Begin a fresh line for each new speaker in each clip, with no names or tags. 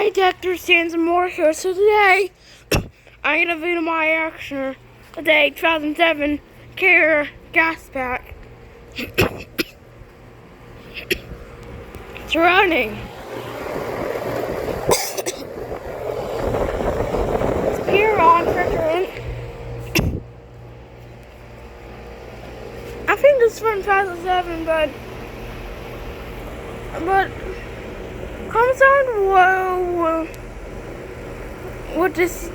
Hi, Dr. Sansamore here. So today, I'm gonna video my action today, 2007 Care Gaspack. It's running. It's pure on refrigerant. I think this is from 2007, but comment down below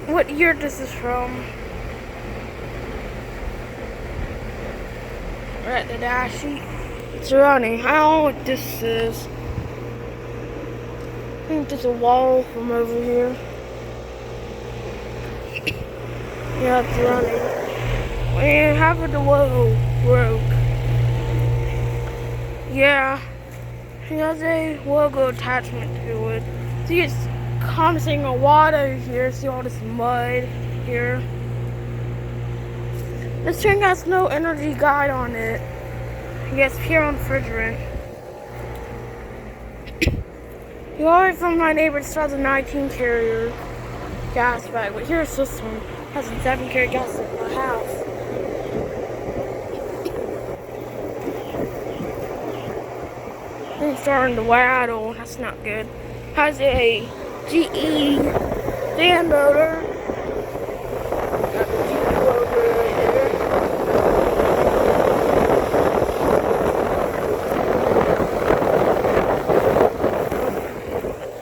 what year this is from. We're at the dash sheet. It's running. I don't know what this is. I think there's a wall from over here. Yeah, it's running. And half of the wall broke. Yeah. He has a logo attachment to it. See, it's condensing a water here. See all this mud here. This thing has no energy guide on it. Yes, pure on refrigerant. You ordered from my neighbor's 2019 Carrier Gaspack, but here's this one. It has a 7 carrier gas in my house. It's starting to rattle. That's not good. Has a GE fan motor. Got the GE logo right there.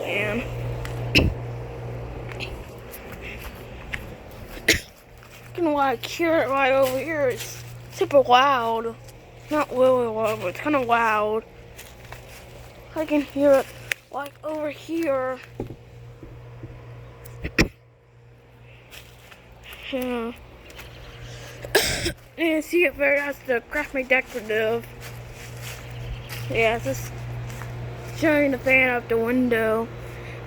And gonna like hear it right over here. It's super loud. Not really loud, but it's kind of loud. I can hear it like over here. Yeah. And see it there has the Craft Made Decorative. Yeah, it's just showing the fan out the window.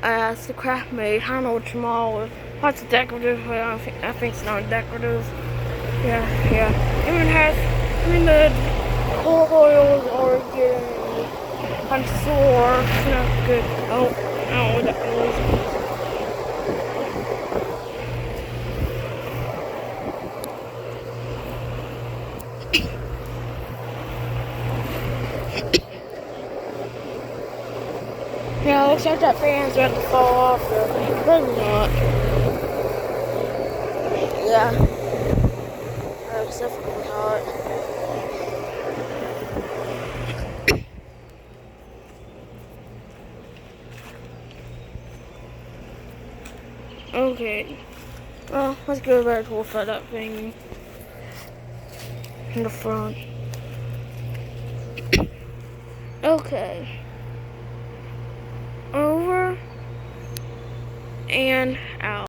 It's the Craft Made. I don't know which model. That's decorative, but I think it's not decorative. Yeah. The oils are getting I'm sore. It's not good. Oh, I don't know what that was. Yeah, it looks like that fan's about to fall off, but maybe not. Yeah. It's definitely hot. Okay. Well, let's go back to look at that thing in the front. Okay. Over and out.